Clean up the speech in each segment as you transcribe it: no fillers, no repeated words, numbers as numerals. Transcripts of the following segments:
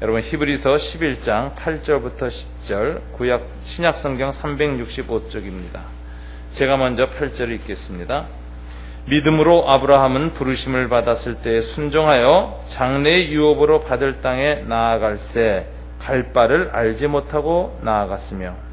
여러분 히브리서 11장 8절부터 10절 구약 신약성경 365쪽입니다. 제가 먼저 8절을 읽겠습니다. 믿음으로 아브라함은 부르심을 받았을 때 순종하여 장래의 유업으로 받을 땅에 나아갈새 갈 바를 알지 못하고 나아갔으며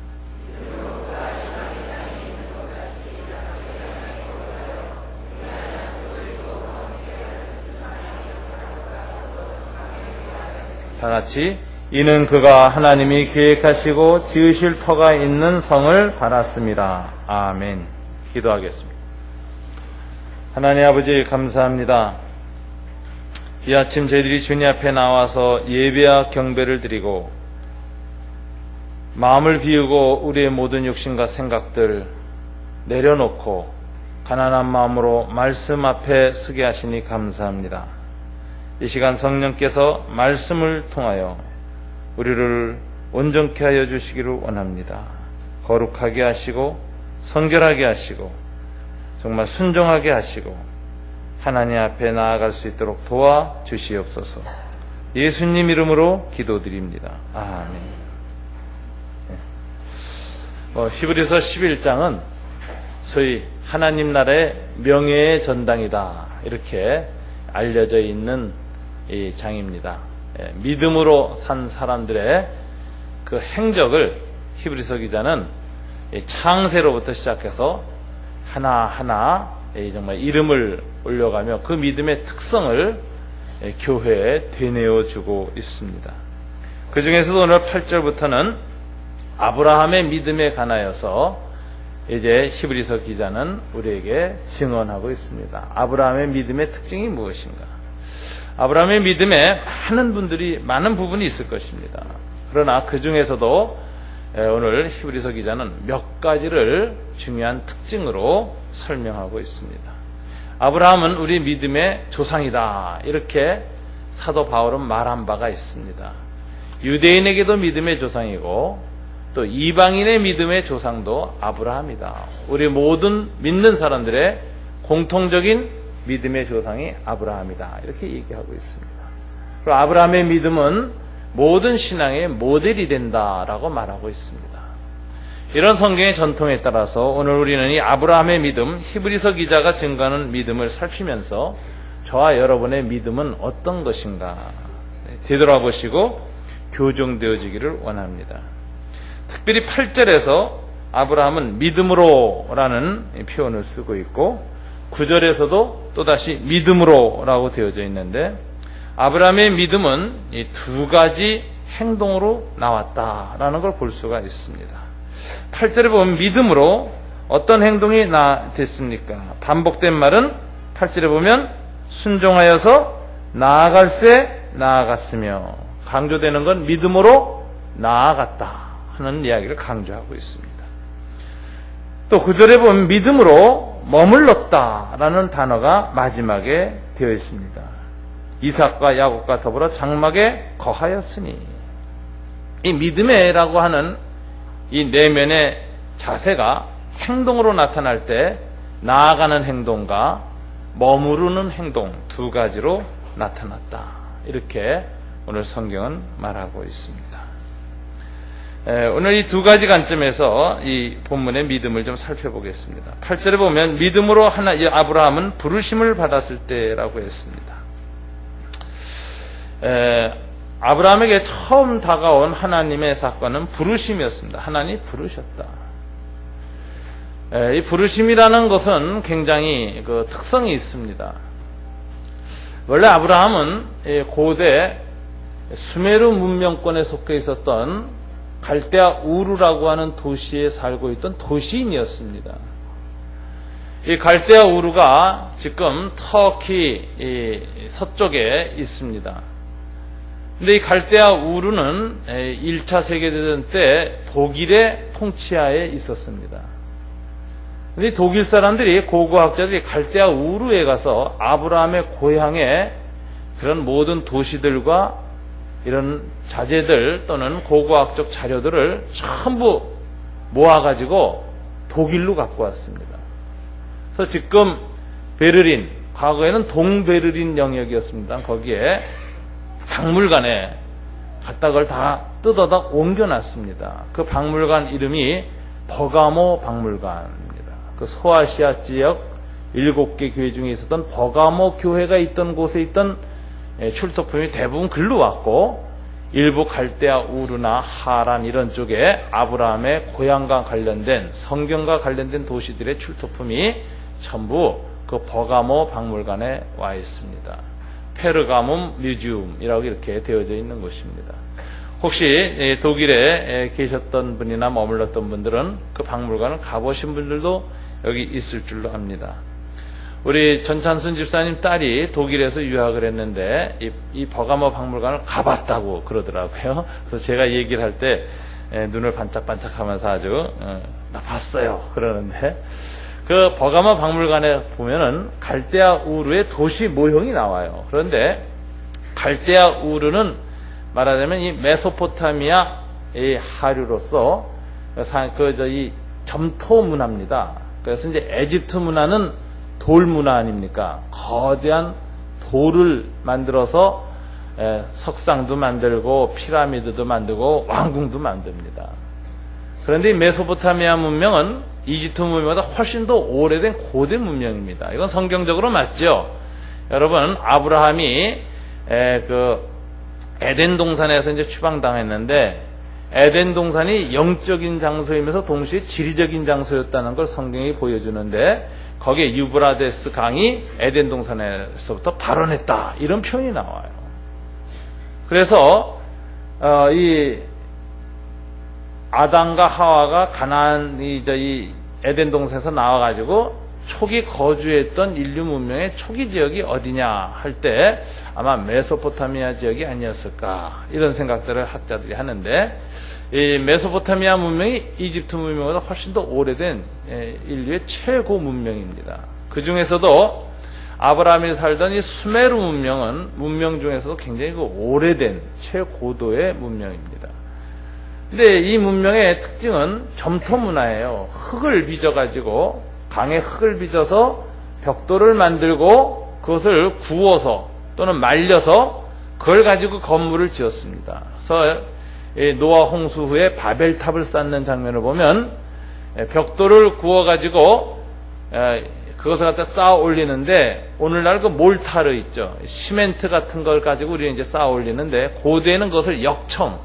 다같이 이는 그가 하나님이 계획하시고 지으실 터가 있는 성을 바랐습니다. 아멘. 기도하겠습니다. 하나님 아버지 감사합니다. 이 아침 저희들이 주님 앞에 나와서 예배와 경배를 드리고 마음을 비우고 우리의 모든 욕심과 생각들 내려놓고 가난한 마음으로 말씀 앞에 서게 하시니 감사합니다. 이 시간 성령께서 말씀을 통하여 우리를 온전케 하여 주시기를 원합니다. 거룩하게 하시고 성결하게 하시고 정말 순종하게 하시고 하나님 앞에 나아갈 수 있도록 도와주시옵소서. 예수님 이름으로 기도드립니다. 아멘. 히브리서 11장은 소위 하나님 나라의 명예의 전당이다 이렇게 알려져 있는 이 장입니다. 믿음으로 산 사람들의 그 행적을 히브리서 기자는 창세로부터 시작해서 하나하나 정말 이름을 올려가며 그 믿음의 특성을 교회에 되뇌어주고 있습니다. 그 중에서도 오늘 8절부터는 아브라함의 믿음에 관하여서 이제 히브리서 기자는 우리에게 증언하고 있습니다. 아브라함의 믿음의 특징이 무엇인가? 아브라함의 믿음에 많은 부분이 있을 것입니다. 그러나 그 중에서도 오늘 히브리서 기자는 몇 가지를 중요한 특징으로 설명하고 있습니다. 아브라함은 우리 믿음의 조상이다 이렇게 사도 바울은 말한 바가 있습니다. 유대인에게도 믿음의 조상이고 또 이방인의 믿음의 조상도 아브라함이다. 우리 모든 믿는 사람들의 공통적인 믿음의 조상이 아브라함이다 이렇게 얘기하고 있습니다. 그리고 아브라함의 믿음은 모든 신앙의 모델이 된다라고 말하고 있습니다. 이런 성경의 전통에 따라서 오늘 우리는 이 아브라함의 믿음, 히브리서 기자가 증거하는 믿음을 살피면서 저와 여러분의 믿음은 어떤 것인가 되돌아보시고 교정되어지기를 원합니다. 특별히 8절에서 아브라함은 믿음으로라는 표현을 쓰고 있고 9절에서도 또다시 믿음으로라고 되어져 있는데 아브라함의 믿음은 이 두 가지 행동으로 나왔다라는 걸 볼 수가 있습니다. 8절에 보면 믿음으로 어떤 행동이 됐습니까? 반복된 말은 8절에 보면 순종하여서 나아갈새 나아갔으며 강조되는 건 믿음으로 나아갔다 하는 이야기를 강조하고 있습니다. 또 9절에 보면 믿음으로 머물렀다라는 단어가 마지막에 되어 있습니다. 이삭과 야곱과 더불어 장막에 거하였으니 이 믿음에라고 하는 이 내면의 자세가 행동으로 나타날 때 나아가는 행동과 머무르는 행동 두 가지로 나타났다. 이렇게 오늘 성경은 말하고 있습니다. 오늘 이 두 가지 관점에서 이 본문의 믿음을 좀 살펴보겠습니다. 8절에 보면 믿음으로 아브라함은 부르심을 받았을 때라고 했습니다. 아브라함에게 처음 다가온 하나님의 사건은 부르심이었습니다. 하나님이 부르셨다. 이 부르심이라는 것은 굉장히 그 특성이 있습니다. 원래 아브라함은 고대 수메르 문명권에 속해 있었던 갈대아 우르라고 하는 도시에 살고 있던 도시인이었습니다. 이 갈대아 우르가 지금 터키 서쪽에 있습니다. 근데 이 갈대아 우르는 1차 세계대전 때 독일의 통치하에 있었습니다. 근데 독일 사람들이 고고학자들이 갈대아 우르에 가서 아브라함의 고향에 그런 모든 도시들과 이런 자재들 또는 고고학적 자료들을 전부 모아가지고 독일로 갖고 왔습니다. 그래서 지금 베를린, 과거에는 동베를린 영역이었습니다. 거기에 박물관에 갖다 그걸 다 뜯어다 옮겨놨습니다. 그 박물관 이름이 버가모 박물관입니다. 그 소아시아 지역 7개 교회 중에 있었던 버가모 교회가 있던 곳에 있던 출토품이 대부분 글로 왔고, 일부 갈대아 우르나 하란 이런 쪽에 아브라함의 고향과 관련된, 성경과 관련된 도시들의 출토품이 전부 그 버가모 박물관에 와 있습니다. 페르가몬 뮤지움이라고 이렇게 되어져 있는 곳입니다. 혹시 독일에 계셨던 분이나 머물렀던 분들은 그 박물관을 가보신 분들도 여기 있을 줄로 압니다. 우리 전찬순 집사님 딸이 독일에서 유학을 했는데 이 버가모 박물관을 가봤다고 그러더라고요. 그래서 제가 얘기를 할 때 눈을 반짝반짝하면서 아주 나 봤어요 그러는데, 그 버가모 박물관에 보면은 갈대아 우르의 도시 모형이 나와요. 그런데 갈대아 우르는 말하자면 이 메소포타미아의 하류로서 이 점토 문화입니다. 그래서 이제 에집트 문화는 돌 문화 아닙니까? 거대한 돌을 만들어서 석상도 만들고 피라미드도 만들고 왕궁도 만듭니다. 그런데 이 메소포타미아 문명은 이집트 문명보다 훨씬 더 오래된 고대 문명입니다. 이건 성경적으로 맞죠? 여러분, 아브라함이 그 에덴 동산에서 이제 추방당했는데, 에덴 동산이 영적인 장소이면서 동시에 지리적인 장소였다는 걸 성경이 보여주는데, 거기에 유브라데스 강이 에덴 동산에서부터 발원했다, 이런 표현이 나와요. 그래서 이 아담과 하와가 이 에덴 동산에서 나와가지고 초기 거주했던 인류 문명의 초기 지역이 어디냐 할 때 아마 메소포타미아 지역이 아니었을까, 이런 생각들을 학자들이 하는데, 이 메소포타미아 문명이 이집트 문명보다 훨씬 더 오래된 인류의 최고 문명입니다. 그 중에서도 아브라함이 살던 이 수메르 문명은 문명 중에서도 굉장히 그 오래된 최고도의 문명입니다. 근데 이 문명의 특징은 점토 문화예요. 흙을 빚어가지고, 강에 흙을 빚어서 벽돌을 만들고 그것을 구워서 또는 말려서 그걸 가지고 건물을 지었습니다. 그래서 노아 홍수 후에 바벨탑을 쌓는 장면을 보면 벽돌을 구워가지고 그것을 갖다 쌓아 올리는데, 오늘날 그 몰타르 있죠. 시멘트 같은 걸 가지고 우리는 이제 쌓아 올리는데, 고대에는 그것을 역청,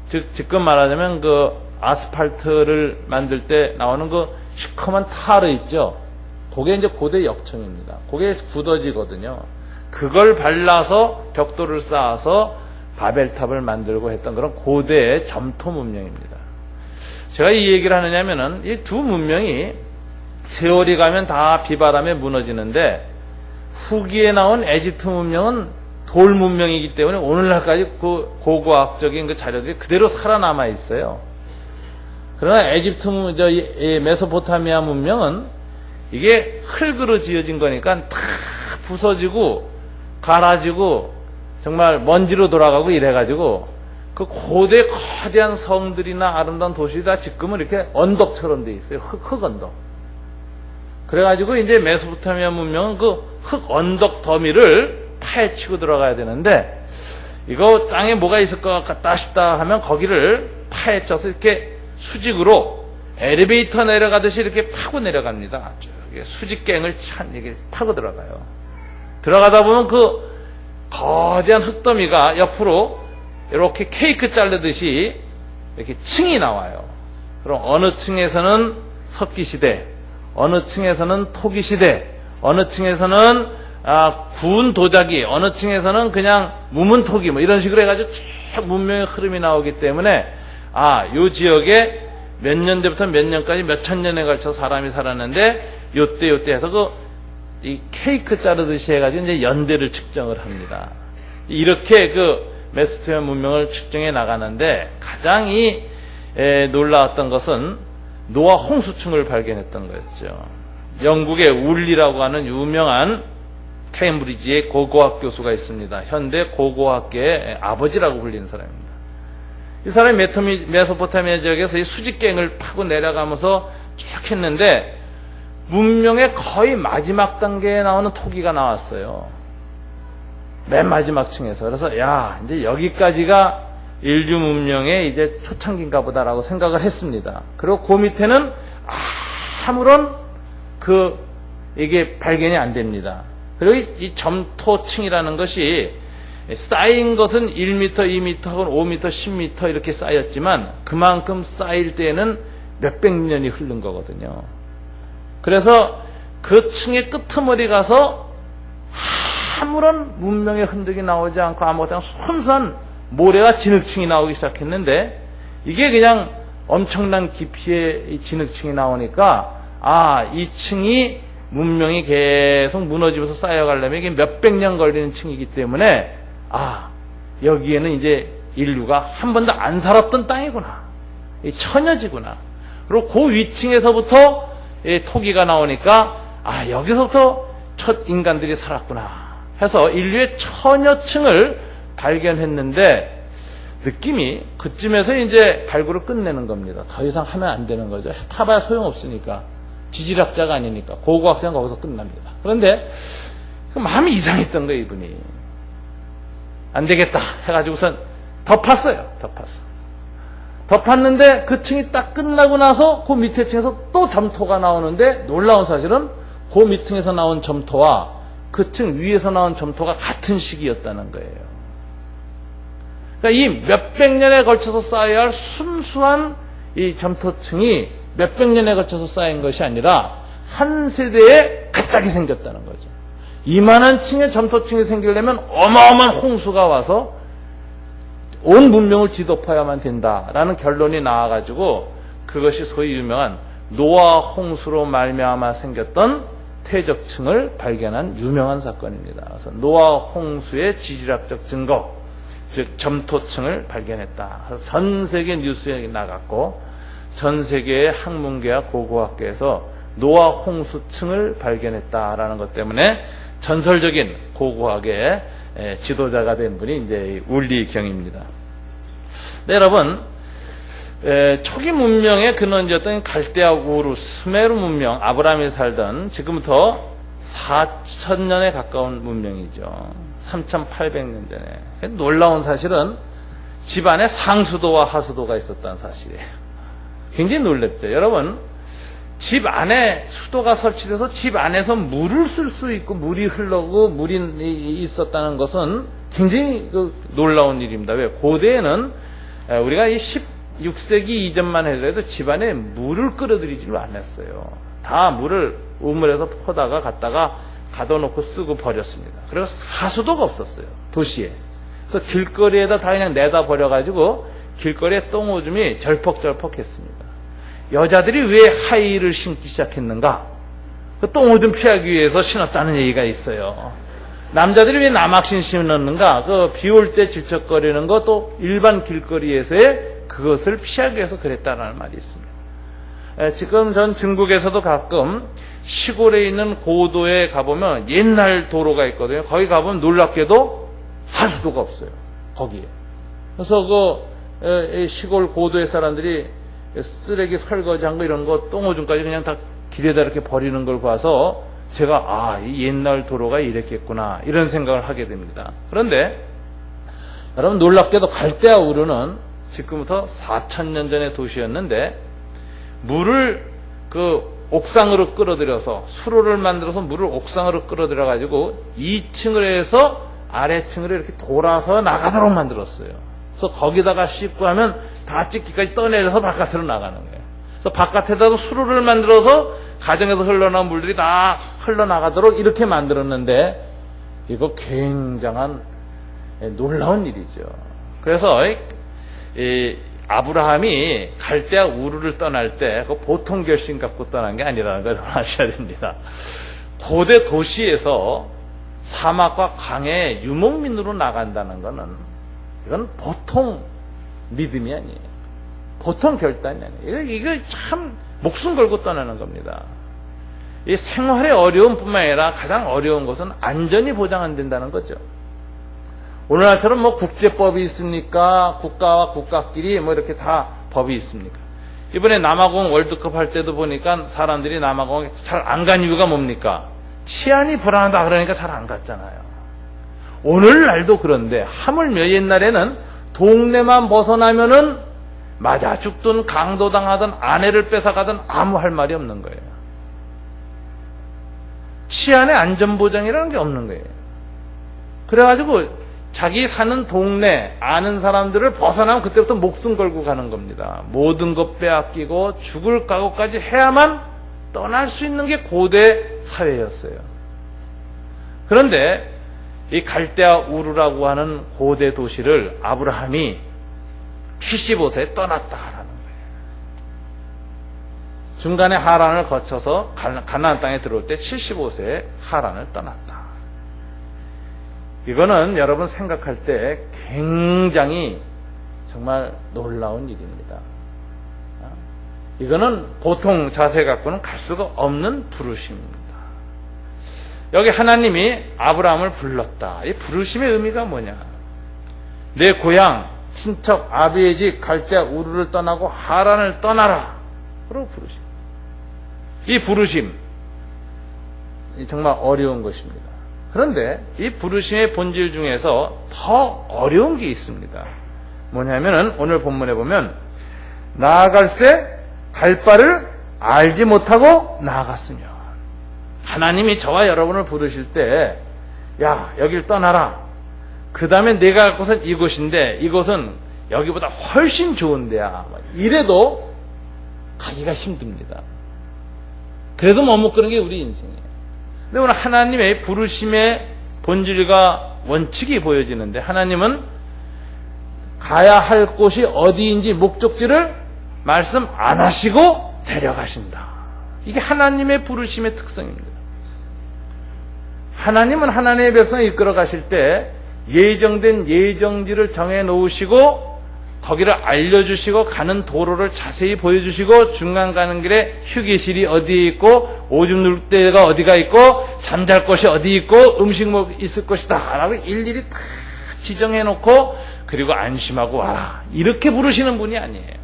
즉 지금 말하자면 그 아스팔트를 만들 때 나오는 그 시커먼 타르 있죠. 그게 이제 고대 역청입니다. 그게 굳어지거든요. 그걸 발라서 벽돌을 쌓아서 바벨탑을 만들고 했던 그런 고대의 점토 문명입니다. 제가 이 얘기를 하느냐면은 이 두 문명이 세월이 가면 다 비바람에 무너지는데, 후기에 나온 에집트 문명은 돌 문명이기 때문에 오늘날까지 그 고고학적인 그 자료들이 그대로 살아남아 있어요. 그러나 에집트 메소포타미아 문명은 이게 흙으로 지어진 거니까 다 부서지고 갈아지고 정말 먼지로 돌아가고 이래가지고 그 고대 거대한 성들이나 아름다운 도시들이 다 지금은 이렇게 언덕처럼 돼 있어요. 흙 언덕. 그래가지고 이제 메소포타미아 문명은 그 흙 언덕 더미를 파헤치고 들어가야 되는데, 이거 땅에 뭐가 있을 것 같다 싶다 하면 거기를 파헤쳐서 이렇게 수직으로 엘리베이터 내려가듯이 이렇게 파고 내려갑니다. 수직갱을 이렇게 파고 들어가요. 들어가다 보면 그 거대한 흙더미가 옆으로 이렇게 케이크 자르듯이 이렇게 층이 나와요. 그럼 어느 층에서는 석기시대, 어느 층에서는 토기시대, 어느 층에서는 구운 도자기, 어느 층에서는 그냥 무문토기, 뭐 이런 식으로 해가지고 쭉 문명의 흐름이 나오기 때문에, 요 지역에 몇 년대부터 몇 년까지 몇 천 년에 걸쳐 사람이 살았는데, 요때 해서 이 케이크 자르듯이 해가지고 이제 연대를 측정을 합니다. 이렇게 그 메소포타미아 문명을 측정해 나가는데, 가장 놀라웠던 것은 노아 홍수층을 발견했던 거였죠. 영국의 울리라고 하는 유명한 케임브리지의 고고학 교수가 있습니다. 현대 고고학계의 아버지라고 불리는 사람입니다. 이 사람이 메소포타미아 지역에서 이 수직갱을 파고 내려가면서 쭉 했는데, 문명의 거의 마지막 단계에 나오는 토기가 나왔어요. 맨 마지막 층에서. 그래서 이제 여기까지가 인류 문명의 이제 초창기인가 보다라고 생각을 했습니다. 그리고 그 밑에는 아무런 이게 발견이 안 됩니다. 그리고 이 점토층이라는 것이 쌓인 것은 1m, 2m, 5m, 10m 이렇게 쌓였지만 그만큼 쌓일 때에는 몇백 년이 흐른 거거든요. 그래서 그 층의 끄트머리 가서 아무런 문명의 흔적이 나오지 않고 아무것도 순수한 모래가 진흙층이 나오기 시작했는데 이게 그냥 엄청난 깊이의 진흙층이 나오니까 이 층이 문명이 계속 무너지면서 쌓여가려면 이게 몇백 년 걸리는 층이기 때문에 여기에는 이제 인류가 한 번도 안 살았던 땅이구나. 천여지구나. 그리고 그 위층에서부터 토기가 나오니까 여기서부터 첫 인간들이 살았구나 해서 인류의 천여층을 발견했는데 느낌이 그쯤에서 이제 발굴을 끝내는 겁니다. 더 이상 하면 안 되는 거죠. 파봐야 소용없으니까. 지질학자가 아니니까. 고고학자는 거기서 끝납니다. 그런데 마음이 이상했던 거예요, 이분이. 안 되겠다 해가지고선 덮었어요. 덮었는데 그 층이 딱 끝나고 나서 그 밑에 층에서 또 점토가 나오는데 놀라운 사실은 그 밑층에서 나온 점토와 그 층 위에서 나온 점토가 같은 시기였다는 거예요. 그러니까 이 몇백 년에 걸쳐서 쌓여야 할 순수한 이 점토층이 몇백 년에 걸쳐서 쌓인 것이 아니라 한 세대에 갑자기 생겼다는 거죠. 이만한 층의 점토층이 생기려면 어마어마한 홍수가 와서 온 문명을 뒤덮어야만 된다라는 결론이 나와가지고 그것이 소위 유명한 노아 홍수로 말미암아 생겼던 퇴적층을 발견한 유명한 사건입니다. 그래서 노아 홍수의 지질학적 증거, 즉 점토층을 발견했다. 그래서 전 세계 뉴스에 나갔고 전 세계의 학문계와 고고학계에서 노아 홍수층을 발견했다라는 것 때문에 전설적인 고고학의 지도자가 된 분이 이제 울리경입니다. 네, 여러분, 초기 문명의 근원지였던 갈대아 우르, 수메르 문명, 아브라함이 살던 지금부터 4,000년에 가까운 문명이죠. 3,800년 전에. 놀라운 사실은 집안에 상수도와 하수도가 있었다는 사실이에요. 굉장히 놀랍죠. 여러분, 집 안에 수도가 설치돼서 집 안에서 물을 쓸 수 있고 물이 흘러고 물이 있었다는 것은 굉장히 놀라운 일입니다. 왜? 고대에는 우리가 이 16세기 이전만 해도 집안에 물을 끌어들이지를 않았어요. 다 물을 우물에서 퍼다가 갖다가 가둬놓고 쓰고 버렸습니다. 그래서 하수도가 없었어요. 도시에. 그래서 길거리에다 다 그냥 내다 버려가지고 길거리에 똥오줌이 절퍽절퍽했습니다. 여자들이 왜 하이힐을 신기 시작했는가? 그 똥오줌 피하기 위해서 신었다는 얘기가 있어요. 남자들이 왜 남학신 신었는가? 그 비 올 때 질척거리는 거 또 일반 길거리에서의 그것을 피하기 위해서 그랬다는 말이 있습니다. 지금 전 중국에서도 가끔 시골에 있는 고도에 가보면 옛날 도로가 있거든요. 거기 가보면 놀랍게도 하수도가 없어요. 거기에. 그래서 시골 고도의 사람들이 쓰레기 설거지한 거 이런 거 똥오줌까지 그냥 다 길에다 이렇게 버리는 걸 봐서 제가 이 옛날 도로가 이랬겠구나 이런 생각을 하게 됩니다. 그런데 여러분 놀랍게도 갈대아 우르는 지금부터 4,000년 전의 도시였는데 물을 옥상으로 끌어들여서 수로를 만들어서 물을 옥상으로 끌어들여 가지고 2층을 해서 아래층으로 이렇게 돌아서 나가도록 만들었어요. 그래서 거기다가 씻고 하면 다 찢기까지 떠내려서 바깥으로 나가는 거예요. 그래서 바깥에다가 수로를 만들어서 가정에서 흘러나온 물들이 다 흘러나가도록 이렇게 만들었는데 이거 굉장한 놀라운 일이죠. 그래서 아브라함이 갈대아 우르를 떠날 때 보통 결심 갖고 떠난 게 아니라는 걸 아셔야 됩니다. 고대 도시에서 사막과 강에 유목민으로 나간다는 것은 이건 보통 믿음이 아니에요. 보통 결단이 아니에요. 이거 참 목숨 걸고 떠나는 겁니다. 이 생활의 어려움뿐만 아니라 가장 어려운 것은 안전이 보장 안 된다는 거죠. 오늘날처럼 국제법이 있습니까? 국가와 국가끼리 이렇게 다 법이 있습니까? 이번에 남아공 월드컵 할 때도 보니까 사람들이 남아공에 잘 안 간 이유가 뭡니까? 치안이 불안하다 그러니까 잘 안 갔잖아요. 오늘날도 그런데 하물며 옛날에는 동네만 벗어나면은 맞아 죽든 강도당하든 아내를 뺏어가든 아무 할 말이 없는 거예요. 치안의 안전보장이라는 게 없는 거예요. 그래가지고 자기 사는 동네 아는 사람들을 벗어나면 그때부터 목숨 걸고 가는 겁니다. 모든 것 빼앗기고 죽을 각오까지 해야만 떠날 수 있는 게 고대 사회였어요. 그런데 이 갈대아 우르라고 하는 고대 도시를 아브라함이 75세에 떠났다라는 거예요. 중간에 하란을 거쳐서 가나안 땅에 들어올 때 75세에 하란을 떠났다. 이거는 여러분 생각할 때 굉장히 정말 놀라운 일입니다. 이거는 보통 자세 갖고는 갈 수가 없는 부르심입니다. 여기 하나님이 아브라함을 불렀다. 이 부르심의 의미가 뭐냐? 내 고향, 친척, 아비의 집 갈대아 우르를 떠나고 하란을 떠나라. 그러고 부르심. 이 부르심 정말 어려운 것입니다. 그런데 이 부르심의 본질 중에서 더 어려운 게 있습니다. 뭐냐면은 오늘 본문에 보면 나아갈새 갈 바를 알지 못하고 나아갔으며, 하나님이 저와 여러분을 부르실 때 야 여길 떠나라. 그 다음에 내가 갈 곳은 이곳인데 이곳은 여기보다 훨씬 좋은 데야. 이래도 가기가 힘듭니다. 그래도 머뭇거리는 게 우리 인생이에요. 근데 오늘 하나님의 부르심의 본질과 원칙이 보여지는데, 하나님은 가야 할 곳이 어디인지 목적지를 말씀 안 하시고 데려가신다. 이게 하나님의 부르심의 특성입니다. 하나님은 하나님의 백성을 이끌어 가실 때 예정된 예정지를 정해 놓으시고 거기를 알려주시고 가는 도로를 자세히 보여주시고 중간 가는 길에 휴게실이 어디에 있고 오줌 누를 데가 어디가 있고 잠잘 곳이 어디 있고 음식 뭐 있을 것이다 라고 일일이 다 지정해 놓고 그리고 안심하고 와라. 이렇게 부르시는 분이 아니에요.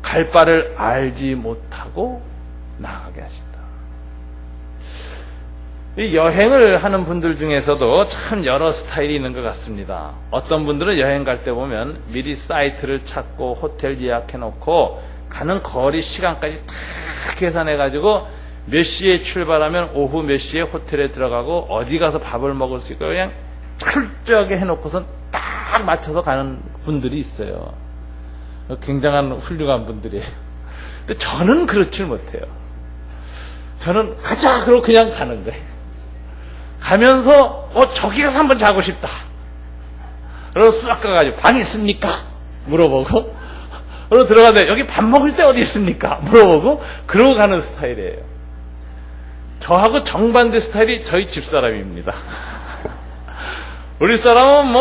갈 바를 알지 못하고 나가게 하신다. 이 여행을 하는 분들 중에서도 참 여러 스타일이 있는 것 같습니다. 어떤 분들은 여행 갈 때 보면 미리 사이트를 찾고 호텔 예약해 놓고 가는 거리 시간까지 다 계산해 가지고 몇 시에 출발하면 오후 몇 시에 호텔에 들어가고 어디 가서 밥을 먹을 수 있고 그냥 철저하게 해놓고선 딱 맞춰서 가는 분들이 있어요. 굉장한 훌륭한 분들이에요. 근데 저는 그렇지 못해요. 저는 가자 그러고 그냥 가는 거예요. 가면서 저기 가서 한번 자고 싶다. 그러고 쑥 가가지고 방이 있습니까? 물어보고 그러고 들어가는데 여기 밥 먹을 때 어디 있습니까? 물어보고 그러고 가는 스타일이에요. 저하고 정반대 스타일이 저희 집사람입니다. 우리 사람은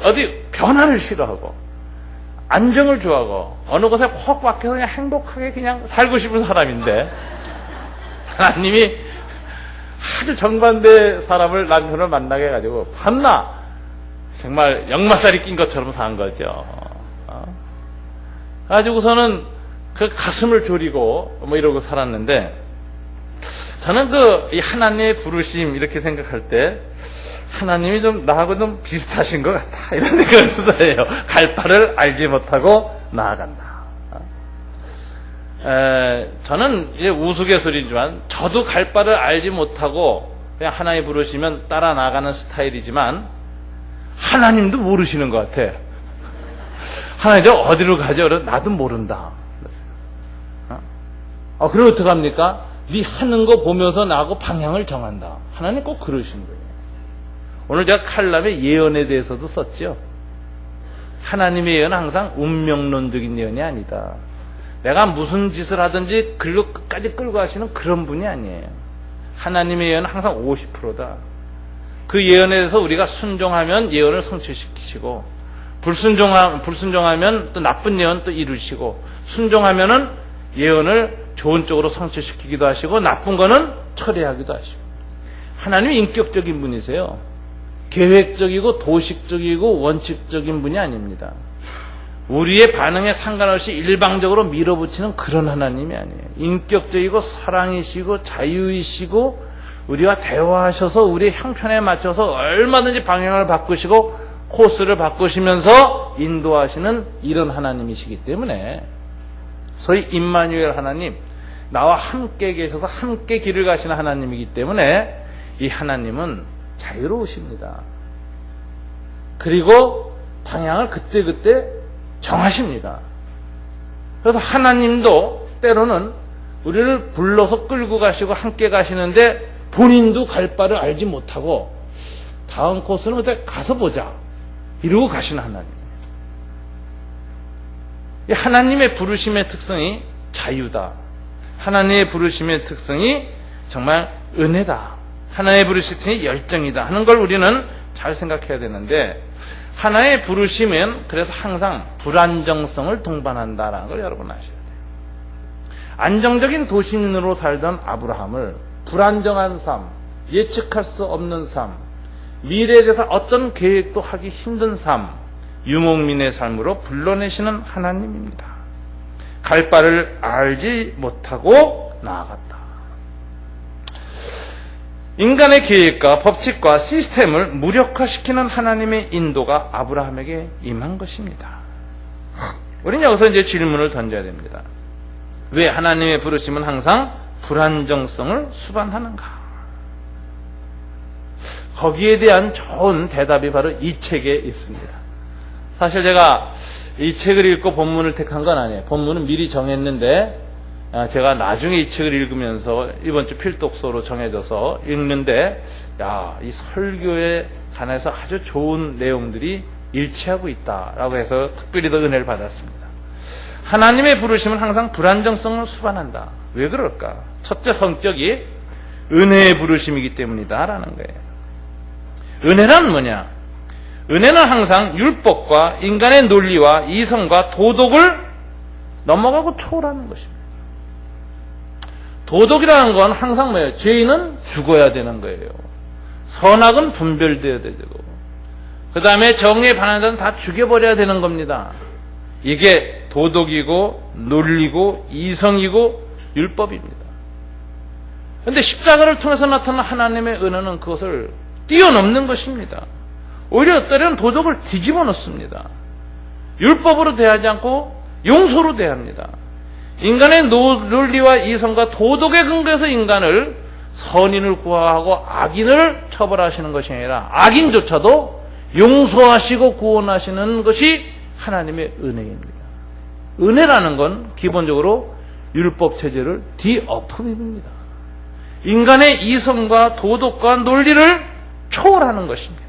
어디 변화를 싫어하고 안정을 좋아하고 어느 곳에 콕 박혀서 그냥 행복하게 그냥 살고 싶은 사람인데, 하나님이 아주 정반대 사람을, 남편을 만나게 해가지고 밤낮 정말 역마살이 낀 것처럼 산 거죠. 가지고서는 그 가슴을 졸이고 이러고 살았는데, 저는 이 하나님의 부르심 이렇게 생각할 때 하나님이 좀 나하고 좀 비슷하신 것 같다 이런 생각을 수도 해요. 갈 바를 알지 못하고 나아간다. 저는 우스갯소리지만 저도 갈 바를 알지 못하고 그냥 하나님 부르시면 따라 나가는 스타일이지만 하나님도 모르시는 것 같아. 하나님 어디로 가죠? 나도 모른다. 그럼 어떡합니까? 네 하는 거 보면서 나하고 방향을 정한다. 하나님 꼭 그러신 거예요. 오늘 제가 칼럼에 예언에 대해서도 썼죠. 하나님의 예언은 항상 운명론적인 예언이 아니다. 내가 무슨 짓을 하든지 글로 끝까지 끌고 가시는 그런 분이 아니에요. 하나님의 예언은 항상 50%다. 그 예언에 대해서 우리가 순종하면 예언을 성취시키시고, 불순종하면 또 나쁜 예언 또 이루시고, 순종하면은 예언을 좋은 쪽으로 성취시키기도 하시고, 나쁜 거는 처리하기도 하시고. 하나님이 인격적인 분이세요. 계획적이고 도식적이고 원칙적인 분이 아닙니다. 우리의 반응에 상관없이 일방적으로 밀어붙이는 그런 하나님이 아니에요. 인격적이고 사랑이시고 자유이시고 우리와 대화하셔서 우리의 형편에 맞춰서 얼마든지 방향을 바꾸시고 코스를 바꾸시면서 인도하시는 이런 하나님이시기 때문에 소위 임마누엘 하나님, 나와 함께 계셔서 함께 길을 가시는 하나님이기 때문에 이 하나님은 자유로우십니다. 그리고 방향을 그때그때 정하십니다. 그래서 하나님도 때로는 우리를 불러서 끌고 가시고 함께 가시는데 본인도 갈 바를 알지 못하고 다음 코스는 그때 가서 보자 이러고 가시는 하나님. 이 하나님의 부르심의 특성이 자유다. 하나님의 부르심의 특성이 정말 은혜다. 하나님의 부르심이 열정이다 하는 걸 우리는 잘 생각해야 되는데, 하나의 부르심은 그래서 항상 불안정성을 동반한다라는 걸 여러분 아셔야 돼요. 안정적인 도시민으로 살던 아브라함을 불안정한 삶, 예측할 수 없는 삶, 미래에 대해서 어떤 계획도 하기 힘든 삶, 유목민의 삶으로 불러내시는 하나님입니다. 갈 바를 알지 못하고 나아갔다. 인간의 계획과 법칙과 시스템을 무력화시키는 하나님의 인도가 아브라함에게 임한 것입니다. 우리는 여기서 이제 질문을 던져야 됩니다. 왜 하나님의 부르심은 항상 불안정성을 수반하는가? 거기에 대한 좋은 대답이 바로 이 책에 있습니다. 사실 제가 이 책을 읽고 본문을 택한 건 아니에요. 본문은 미리 정했는데 제가 나중에 이 책을 읽으면서 이번 주 필독서로 정해져서 읽는데, 이 설교에 관해서 아주 좋은 내용들이 일치하고 있다라고 해서 특별히 더 은혜를 받았습니다. 하나님의 부르심은 항상 불안정성을 수반한다. 왜 그럴까? 첫째, 성격이 은혜의 부르심이기 때문이다라는 거예요. 은혜란 뭐냐? 은혜는 항상 율법과 인간의 논리와 이성과 도덕을 넘어가고 초월하는 것입니다. 도덕이라는 건 항상 뭐예요? 죄인은 죽어야 되는 거예요. 선악은 분별되어야 되고, 그 다음에 정의에 반하는 자는 다 죽여버려야 되는 겁니다. 이게 도덕이고 논리고 이성이고 율법입니다. 그런데 십자가를 통해서 나타난 하나님의 은혜는 그것을 뛰어넘는 것입니다. 오히려 때로는 도덕을 뒤집어 놓습니다. 율법으로 대하지 않고 용서로 대합니다. 인간의 논리와 이성과 도덕의 근거에서 인간을 선인을 구하고 악인을 처벌하시는 것이 아니라 악인조차도 용서하시고 구원하시는 것이 하나님의 은혜입니다. 은혜라는 건 기본적으로 율법 체제를 뒤엎음입니다. 인간의 이성과 도덕과 논리를 초월하는 것입니다.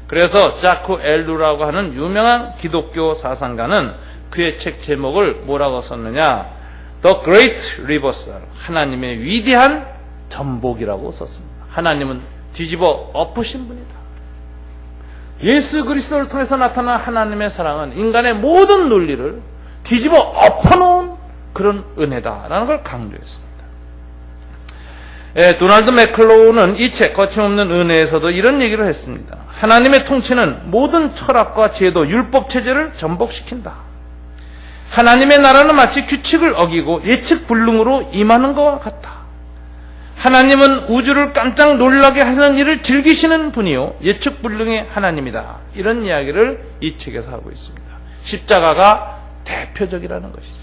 그래서 자쿠 엘루라고 하는 유명한 기독교 사상가는 그의 책 제목을 뭐라고 썼느냐? The Great Reversal, 하나님의 위대한 전복이라고 썼습니다. 하나님은 뒤집어 엎으신 분이다. 예수 그리스도를 통해서 나타난 하나님의 사랑은 인간의 모든 논리를 뒤집어 엎어놓은 그런 은혜다라는 걸 강조했습니다. 도널드 맥클로우는 이 책 거침없는 은혜에서도 이런 얘기를 했습니다. 하나님의 통치는 모든 철학과 제도, 율법 체제를 전복시킨다. 하나님의 나라는 마치 규칙을 어기고 예측 불능으로 임하는 것과 같다. 하나님은 우주를 깜짝 놀라게 하는 일을 즐기시는 분이요 예측 불능의 하나님이다. 이런 이야기를 이 책에서 하고 있습니다. 십자가가 대표적이라는 것이죠.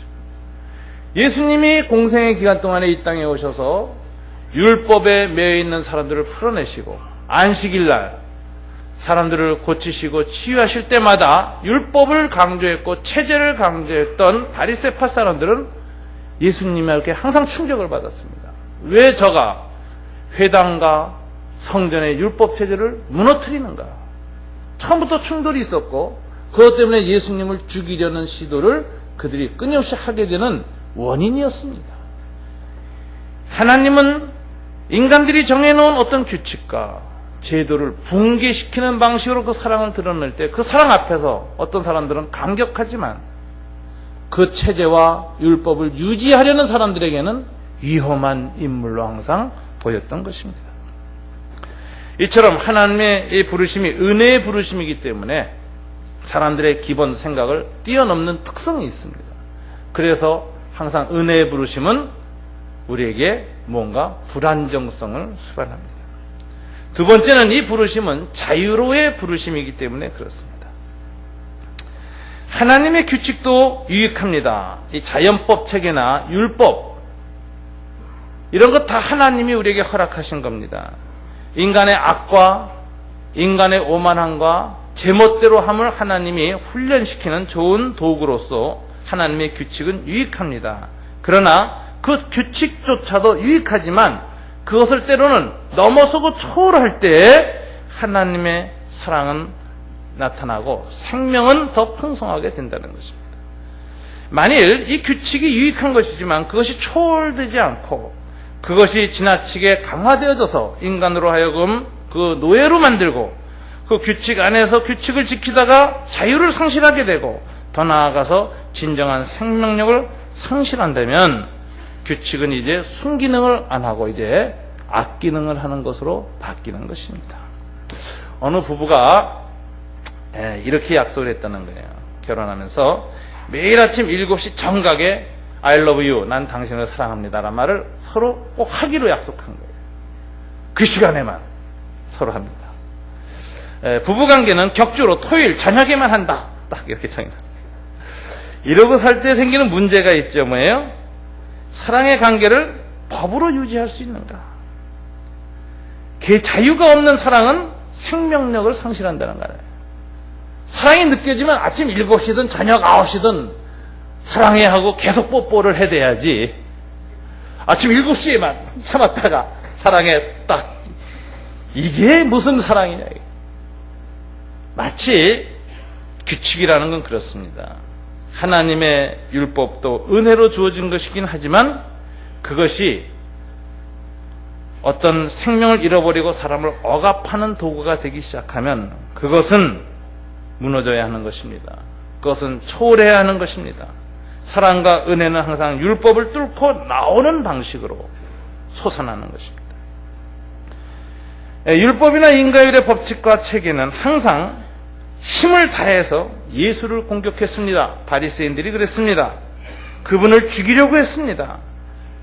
예수님이 공생의 기간 동안에 이 땅에 오셔서 율법에 매여 있는 사람들을 풀어내시고 안식일날 사람들을 고치시고 치유하실 때마다 율법을 강조했고 체제를 강조했던 바리새파 사람들은 예수님에게 항상 충격을 받았습니다. 왜 저가 회당과 성전의 율법 체제를 무너뜨리는가? 처음부터 충돌이 있었고 그것 때문에 예수님을 죽이려는 시도를 그들이 끊임없이 하게 되는 원인이었습니다. 하나님은 인간들이 정해놓은 어떤 규칙과 제도를 붕괴시키는 방식으로 그 사랑을 드러낼 때 그 사랑 앞에서 어떤 사람들은 감격하지만 그 체제와 율법을 유지하려는 사람들에게는 위험한 인물로 항상 보였던 것입니다. 이처럼 하나님의 이 부르심이 은혜의 부르심이기 때문에 사람들의 기본 생각을 뛰어넘는 특성이 있습니다. 그래서 항상 은혜의 부르심은 우리에게 뭔가 불안정성을 수반합니다. 두 번째는 이 부르심은 자유로의 부르심이기 때문에 그렇습니다. 하나님의 규칙도 유익합니다. 이 자연법 체계나 율법 이런 것 다 하나님이 우리에게 허락하신 겁니다. 인간의 악과 인간의 오만함과 제멋대로 함을 하나님이 훈련시키는 좋은 도구로서 하나님의 규칙은 유익합니다. 그러나 그 규칙조차도 유익하지만 그것을 때로는 넘어서고 초월할 때 하나님의 사랑은 나타나고 생명은 더 풍성하게 된다는 것입니다. 만일 이 규칙이 유익한 것이지만 그것이 초월되지 않고 그것이 지나치게 강화되어져서 인간으로 하여금 그 노예로 만들고 그 규칙 안에서 규칙을 지키다가 자유를 상실하게 되고 더 나아가서 진정한 생명력을 상실한다면 규칙은 이제 순기능을 안 하고 이제 악기능을 하는 것으로 바뀌는 것입니다. 어느 부부가 이렇게 약속을 했다는 거예요. 결혼하면서 매일 아침 7시 정각에 I love you, 난 당신을 사랑합니다 라는 말을 서로 꼭 하기로 약속한 거예요. 그 시간에만 서로 합니다. 부부관계는 격주로 토요일 저녁에만 한다. 딱 이렇게 정해놨습니다. 이러고 살 때 생기는 문제가 있죠. 뭐예요? 사랑의 관계를 법으로 유지할 수 있는가? 자유가 없는 사랑은 생명력을 상실한다는 거예요. 사랑이 느껴지면 아침 7시든 저녁 9시든 사랑해 하고 계속 뽀뽀를 해대야지. 아침 7시에만 참았다가 사랑해 딱. 이게 무슨 사랑이냐. 마치 규칙이라는 건 그렇습니다. 하나님의 율법도 은혜로 주어진 것이긴 하지만 그것이 어떤 생명을 잃어버리고 사람을 억압하는 도구가 되기 시작하면 그것은 무너져야 하는 것입니다. 그것은 초월해야 하는 것입니다. 사랑과 은혜는 항상 율법을 뚫고 나오는 방식으로 솟아나는 것입니다. 율법이나 인과율의 법칙과 체계는 항상 힘을 다해서 예수를 공격했습니다. 바리새인들이 그랬습니다. 그분을 죽이려고 했습니다.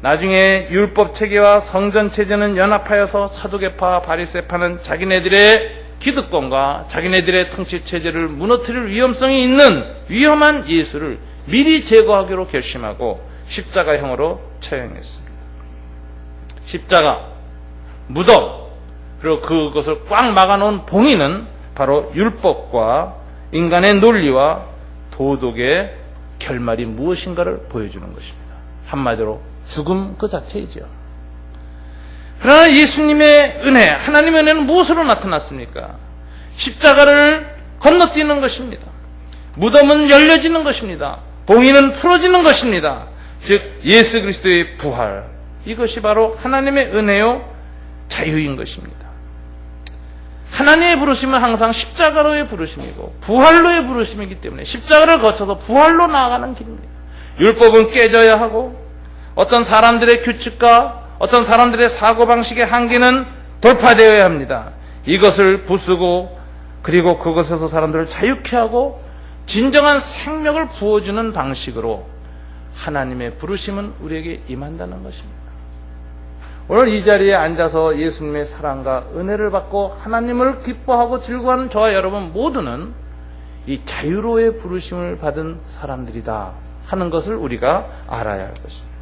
나중에 율법 체계와 성전 체제는 연합하여서 사두개파와 바리새파는 자기네들의 기득권과 자기네들의 통치 체제를 무너뜨릴 위험성이 있는 위험한 예수를 미리 제거하기로 결심하고 십자가형으로 처형했습니다. 십자가, 무덤, 그리고 그것을 꽉 막아놓은 봉인은 바로 율법과 인간의 논리와 도덕의 결말이 무엇인가를 보여주는 것입니다. 한마디로 죽음 그 자체이죠. 그러나 예수님의 은혜, 하나님의 은혜는 무엇으로 나타났습니까? 십자가를 건너뛰는 것입니다. 무덤은 열려지는 것입니다. 봉인은 풀어지는 것입니다. 즉 예수 그리스도의 부활, 이것이 바로 하나님의 은혜요 자유인 것입니다. 하나님의 부르심은 항상 십자가로의 부르심이고 부활로의 부르심이기 때문에 십자가를 거쳐서 부활로 나아가는 길입니다. 율법은 깨져야 하고 어떤 사람들의 규칙과 어떤 사람들의 사고방식의 한계는 돌파되어야 합니다. 이것을 부수고 그리고 그것에서 사람들을 자유케 하고 진정한 생명을 부어주는 방식으로 하나님의 부르심은 우리에게 임한다는 것입니다. 오늘 이 자리에 앉아서 예수님의 사랑과 은혜를 받고 하나님을 기뻐하고 즐거워하는 저와 여러분 모두는 이 자유로의 부르심을 받은 사람들이다 하는 것을 우리가 알아야 할 것입니다.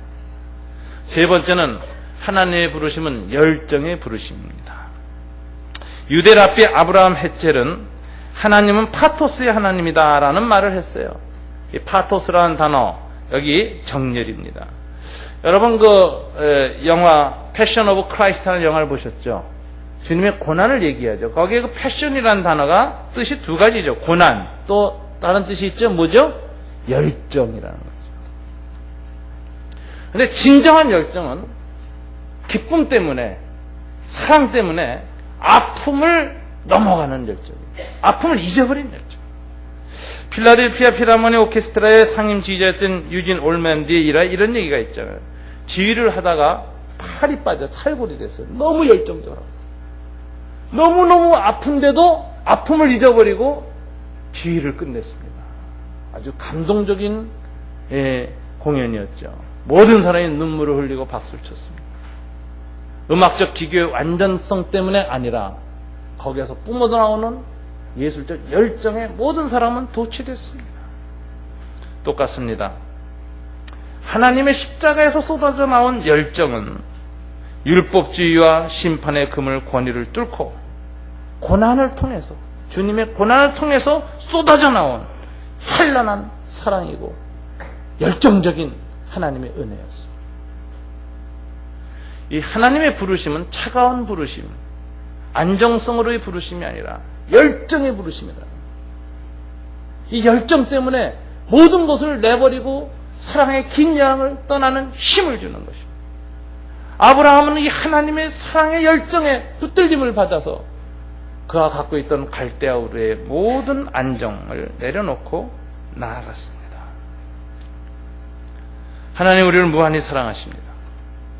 세 번째는 하나님의 부르심은 열정의 부르심입니다. 유대 랍비 아브라함 헷젤은 하나님은 파토스의 하나님이다라는 말을 했어요. 이 파토스라는 단어, 여기 정렬입니다. 여러분 영화 패션 오브 크라이스트라는 영화를 보셨죠? 주님의 고난을 얘기하죠. 거기에 그 패션이라는 단어가 뜻이 두 가지죠. 고난, 또 다른 뜻이 있죠. 뭐죠? 열정이라는 거죠. 근데 진정한 열정은 기쁨 때문에, 사랑 때문에 아픔을 넘어가는 열정이에요. 아픔을 잊어버린 열정. 필라델피아 필하모니 오케스트라의 상임 지휘자였던 유진 올맨디의 일화에 이런 얘기가 있잖아요. 지휘를 하다가 팔이 빠져 탈골이 됐어요. 너무 열정적으로. 너무너무 아픈데도 아픔을 잊어버리고 지휘를 끝냈습니다. 아주 감동적인 공연이었죠. 모든 사람이 눈물을 흘리고 박수를 쳤습니다. 음악적 기교의 완전성 때문에 아니라 거기에서 뿜어져 나오는 예술적 열정에 모든 사람은 도취됐습니다. 똑같습니다. 하나님의 십자가에서 쏟아져 나온 열정은 율법주의와 심판의 그물 권위를 뚫고 고난을 통해서, 주님의 고난을 통해서 쏟아져 나온 찬란한 사랑이고 열정적인 하나님의 은혜였습니다. 이 하나님의 부르심은 차가운 부르심, 안정성으로의 부르심이 아니라 열정의 부르심이다. 이 열정 때문에 모든 것을 내버리고 사랑의 긴 여행을 떠나는 힘을 주는 것입니다. 아브라함은 이 하나님의 사랑의 열정에 붙들림을 받아서 그가 갖고 있던 갈대아 우르의 모든 안정을 내려놓고 나아갔습니다. 하나님 우리를 무한히 사랑하십니다.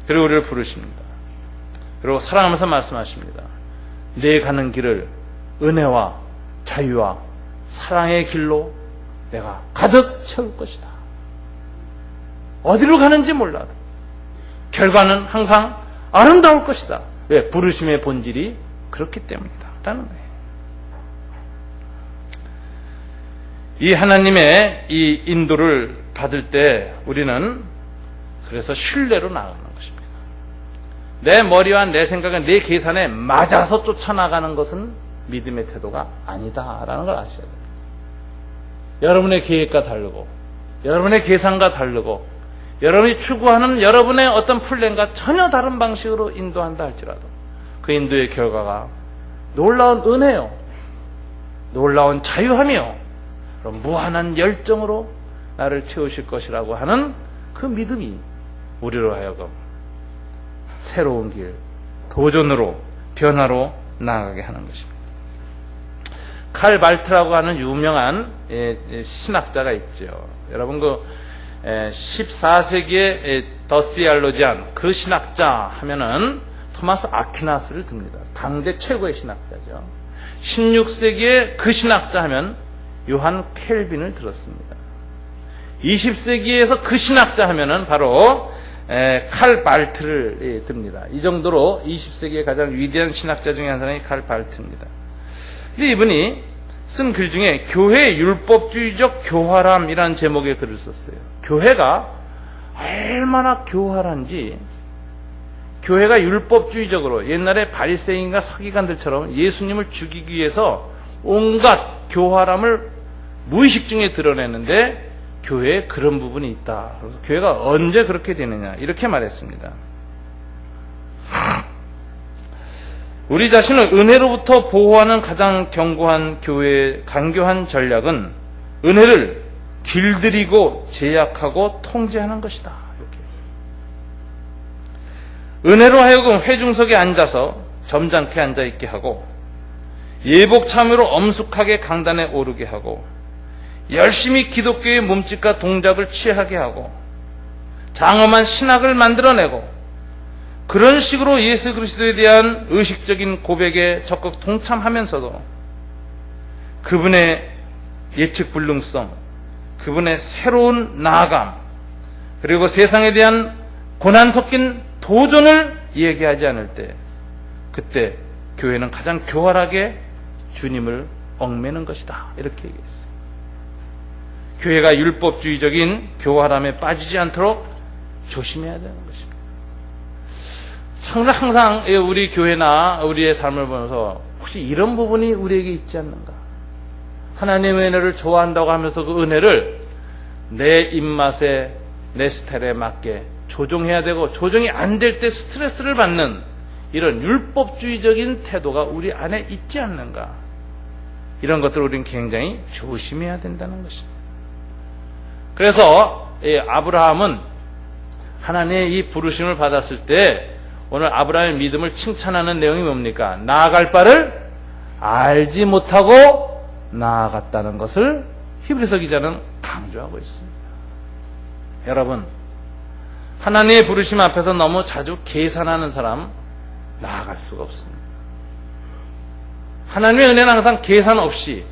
그리고 우리를 부르십니다. 그리고 사랑하면서 말씀하십니다. 내 가는 길을 은혜와 자유와 사랑의 길로 내가 가득 채울 것이다. 어디로 가는지 몰라도 결과는 항상 아름다울 것이다. 왜? 부르심의 본질이 그렇기 때문이다 라는 거예요. 이 하나님의 이 인도를 받을 때 우리는 그래서 신뢰로 나아가는 것입니다. 내 머리와 내 생각과 내 계산에 맞아서 쫓아나가는 것은 믿음의 태도가 아니다라는 걸 아셔야 됩니다. 여러분의 계획과 다르고 여러분의 계산과 다르고 여러분이 추구하는 여러분의 어떤 플랜과 전혀 다른 방식으로 인도한다 할지라도 그 인도의 결과가 놀라운 은혜요, 놀라운 자유함이요, 그런 무한한 열정으로 나를 채우실 것이라고 하는 그 믿음이 우리로 하여금 새로운 길, 도전으로, 변화로 나아가게 하는 것입니다. 칼 발트라고 하는 유명한 신학자가 있죠. 여러분 그 14세기의 더시알로지안 그 신학자 하면은 토마스 아퀴나스를 듭니다. 당대 최고의 신학자죠. 16세기의 그 신학자 하면 요한 켈빈을 들었습니다. 20세기에서 그 신학자 하면은 바로 칼 발트를 듭니다. 이 정도로 20세기의 가장 위대한 신학자 중에 한 사람이 칼 발트입니다. 근데 이분이 쓴 글 중에 교회 율법주의적 교활함이라는 제목의 글을 썼어요. 교회가 얼마나 교활한지, 교회가 율법주의적으로 옛날에 바리새인과 서기관들처럼 예수님을 죽이기 위해서 온갖 교활함을 무의식 중에 드러내는데 교회에 그런 부분이 있다. 그래서 교회가 언제 그렇게 되느냐 이렇게 말했습니다. 우리 자신을 은혜로부터 보호하는 가장 견고한 강교한 전략은 은혜를 길들이고 제약하고 통제하는 것이다. 이렇게. 은혜로 하여금 회중석에 앉아서 점잖게 앉아있게 하고 예복 참여로 엄숙하게 강단에 오르게 하고 열심히 기독교의 몸짓과 동작을 취하게 하고 장엄한 신학을 만들어내고 그런 식으로 예수 그리스도에 대한 의식적인 고백에 적극 동참하면서도 그분의 예측 불능성, 그분의 새로운 나아감, 그리고 세상에 대한 고난 섞인 도전을 얘기하지 않을 때 그때 교회는 가장 교활하게 주님을 얽매는 것이다. 이렇게 얘기했어요. 교회가 율법주의적인 교활함에 빠지지 않도록 조심해야 되는 것입니다. 항상 우리 교회나 우리의 삶을 보면서 혹시 이런 부분이 우리에게 있지 않는가? 하나님의 은혜를 좋아한다고 하면서 그 은혜를 내 입맛에 내 스타일에 맞게 조정해야 되고 조정이 안 될 때 스트레스를 받는 이런 율법주의적인 태도가 우리 안에 있지 않는가? 이런 것들을 우리는 굉장히 조심해야 된다는 것입니다. 그래서 아브라함은 하나님의 이 부르심을 받았을 때 오늘 아브라함의 믿음을 칭찬하는 내용이 뭡니까? 나아갈 바를 알지 못하고 나아갔다는 것을 히브리서 기자는 강조하고 있습니다. 여러분, 하나님의 부르심 앞에서 너무 자주 계산하는 사람 나아갈 수가 없습니다. 하나님의 은혜는 항상 계산 없이,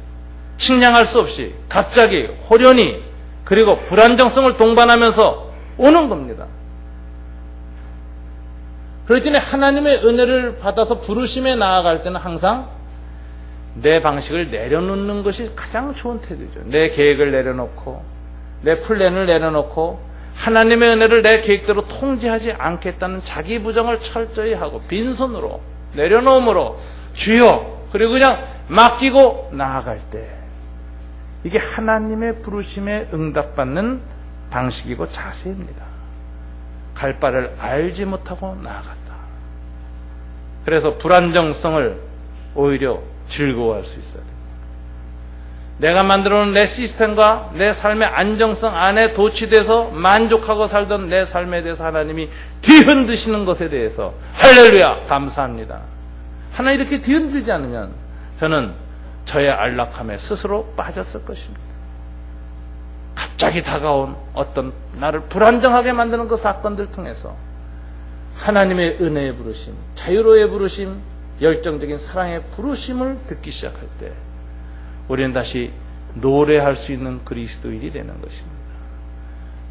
측량할 수 없이 갑자기 호련히 그리고 불안정성을 동반하면서 오는 겁니다. 그렇기 때문에 하나님의 은혜를 받아서 부르심에 나아갈 때는 항상 내 방식을 내려놓는 것이 가장 좋은 태도죠. 내 계획을 내려놓고 내 플랜을 내려놓고 하나님의 은혜를 내 계획대로 통제하지 않겠다는 자기 부정을 철저히 하고 빈손으로 내려놓음으로 주여 그리고 그냥 맡기고 나아갈 때 이게 하나님의 부르심에 응답받는 방식이고 자세입니다. 갈 바를 알지 못하고 나아갔다. 그래서 불안정성을 오히려 즐거워할 수 있어야 됩니다. 내가 만들어놓은 내 시스템과 내 삶의 안정성 안에 도취돼서 만족하고 살던 내 삶에 대해서 하나님이 뒤흔드시는 것에 대해서 할렐루야 감사합니다. 하나님 이렇게 뒤흔들지 않으면 저는 저의 안락함에 스스로 빠졌을 것입니다. 갑자기 다가온 어떤 나를 불안정하게 만드는 그 사건들 통해서 하나님의 은혜의 부르심, 자유로의 부르심, 열정적인 사랑의 부르심을 듣기 시작할 때 우리는 다시 노래할 수 있는 그리스도인이 되는 것입니다.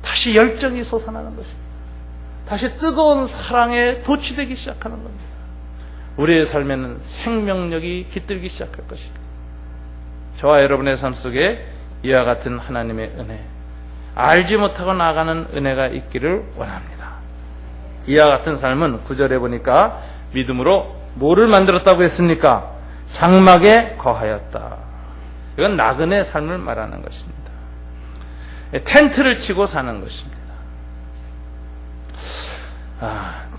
다시 열정이 솟아나는 것입니다. 다시 뜨거운 사랑에 도취되기 시작하는 겁니다. 우리의 삶에는 생명력이 깃들기 시작할 것입니다. 저와 여러분의 삶 속에 이와 같은 하나님의 은혜, 알지 못하고 나아가는 은혜가 있기를 원합니다. 이와 같은 삶은 9절에 보니까 믿음으로 뭐를 만들었다고 했습니까? 장막에 거하였다. 이건 나그네 삶을 말하는 것입니다. 텐트를 치고 사는 것입니다.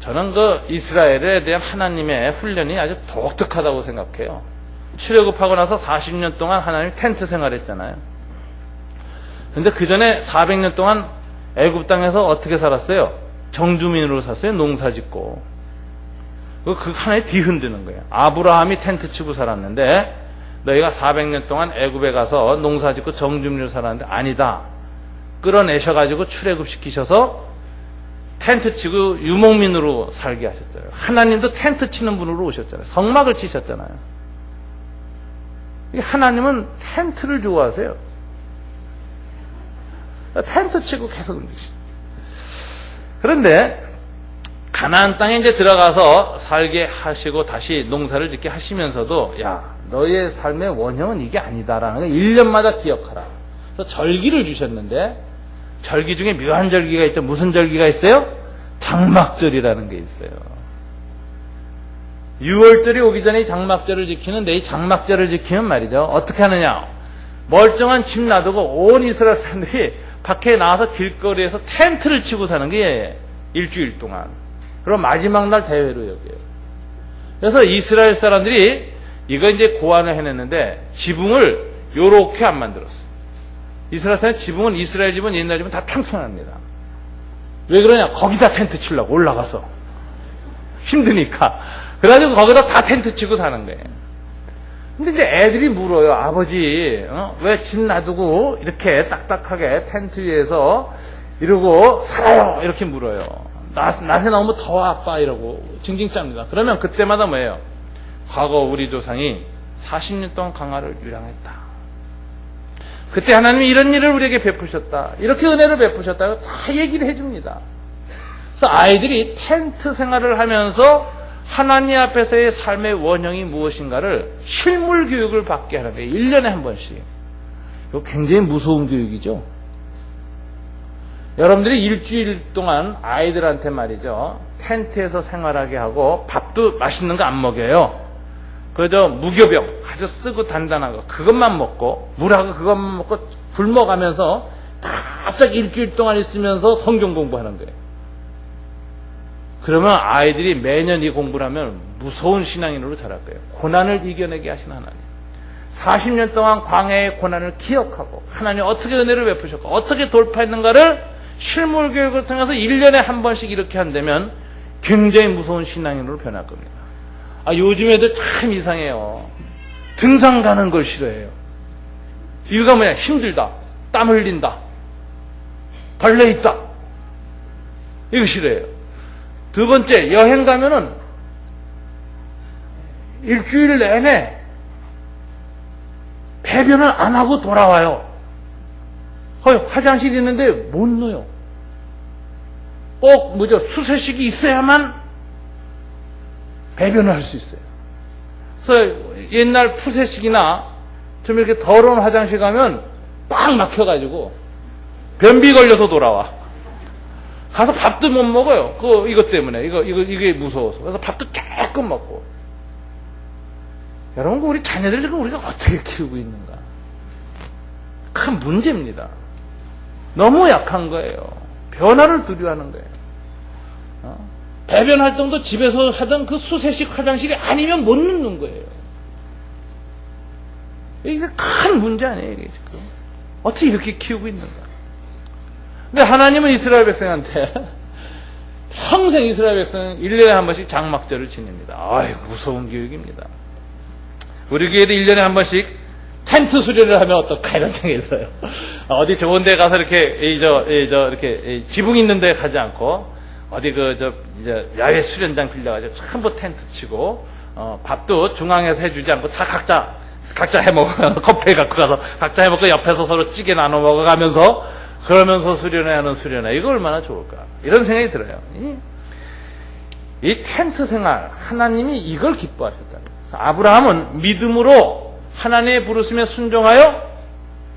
저는 그 이스라엘에 대한 하나님의 훈련이 아주 독특하다고 생각해요. 출애굽하고 나서 40년 동안 하나님 텐트 생활했잖아요. 근데 그 전에 400년 동안 애굽 땅에서 어떻게 살았어요? 정주민으로 살았어요. 농사 짓고. 그 하나님 뒤흔드는 거예요. 아브라함이 텐트 치고 살았는데 너희가 400년 동안 애굽에 가서 농사 짓고 정주민으로 살았는데 아니다. 끌어내셔가지고 출애굽시키셔서 텐트 치고 유목민으로 살게 하셨잖아요. 하나님도 텐트 치는 분으로 오셨잖아요. 성막을 치셨잖아요. 하나님은 텐트를 좋아하세요. 텐트 치고 계속 움직이시죠. 그런데 가나안 땅에 이제 들어가서 살게 하시고 다시 농사를 짓게 하시면서도 야 너희의 삶의 원형은 이게 아니다라는 걸 1년마다 기억하라. 그래서 절기를 주셨는데 절기 중에 묘한 절기가 있죠. 무슨 절기가 있어요? 장막절이라는 게 있어요. 6월절이 오기 전에 이 장막절을 지키는데 이 장막절을 지키면 말이죠. 어떻게 하느냐. 멀쩡한 집 놔두고 온 이스라엘 사람들이 밖에 나와서 길거리에서 텐트를 치고 사는 게 일주일 동안. 그리고 마지막 날 대회로 여겨요. 그래서 이스라엘 사람들이 이거 이제 고안을 해냈는데 지붕을 요렇게 안 만들었어요. 이스라엘 사람 지붕은 이스라엘 집은 옛날 집은 다 평평합니다. 왜 그러냐? 거기다 텐트 치려고 올라가서 힘드니까. 그래가지고 거기다 다 텐트 치고 사는 거예요. 근데 이제 애들이 물어요. 아버지, 왜 집 놔두고 이렇게 딱딱하게 텐트 위에서 이러고 살아요? 이렇게 물어요. 낮에 나오면 더워 아빠 이러고 징징 짭니다. 그러면 그때마다 뭐예요? 과거 우리 조상이 40년 동안 강화를 유랑했다. 그때 하나님이 이런 일을 우리에게 베푸셨다. 이렇게 은혜를 베푸셨다. 다 얘기를 해줍니다. 그래서 아이들이 텐트 생활을 하면서 하나님 앞에서의 삶의 원형이 무엇인가를 실물 교육을 받게 하는 거예요. 1년에 한 번씩. 이거 굉장히 무서운 교육이죠. 여러분들이 일주일 동안 아이들한테 말이죠. 텐트에서 생활하게 하고 밥도 맛있는 거 안 먹여요. 그저 무교병 아주 쓰고 단단한 거 그것만 먹고 물하고 그것만 먹고 굶어가면서 갑자기 일주일 동안 있으면서 성경 공부하는 거예요. 그러면 아이들이 매년 이 공부를 하면 무서운 신앙인으로 자랄 거예요. 고난을 이겨내게 하신 하나님. 40년 동안 광야의 고난을 기억하고 하나님 어떻게 은혜를 베푸셨고 어떻게 돌파했는가를 실물 교육을 통해서 1년에 한 번씩 이렇게 한다면 굉장히 무서운 신앙인으로 변할 겁니다. 요즘 애들 참 이상해요. 등산 가는 걸 싫어해요. 이유가 뭐냐? 힘들다. 땀 흘린다. 벌레 있다. 이거 싫어해요. 두 번째, 여행 가면은 일주일 내내 배변을 안 하고 돌아와요. 화장실 있는데 못 넣어요. 꼭 수세식이 있어야만 배변을 할 수 있어요. 그래서 옛날 푸세식이나 좀 이렇게 더러운 화장실 가면 꽉 막혀가지고 변비 걸려서 돌아와. 가서 밥도 못 먹어요. 이것 때문에. 이게 무서워서. 그래서 밥도 조금 먹고. 여러분, 우리 자녀들 지금 우리가 어떻게 키우고 있는가? 큰 문제입니다. 너무 약한 거예요. 변화를 두려워하는 거예요. 배변 활동도 집에서 하던 그 수세식 화장실이 아니면 못 넣는 거예요. 이게 큰 문제 아니에요, 이게 지금. 어떻게 이렇게 키우고 있는가? 근데 하나님은 이스라엘 백성한테 평생 이스라엘 백성은 1년에 한 번씩 장막절을 지냅니다. 아유, 무서운 교육입니다. 우리 교회도 1년에 한 번씩 텐트 수련을 하면 어떨까 이런 생각이 들어요. 어디 좋은 데 가서 이렇게 이렇게 지붕 있는 데 가지 않고 어디 야외 수련장 빌려가지고 전부 텐트 치고 밥도 중앙에서 해주지 않고 다 각자 해먹어 커피 갖고 가서 각자 해먹고 옆에서 서로 찌개 나눠 먹어가면서 그러면서 수련회 이거 얼마나 좋을까 이런 생각이 들어요. 이 텐트 생활 하나님이 이걸 기뻐하셨다는 거예요. 아브라함은 믿음으로 하나님의 부르심에 순종하여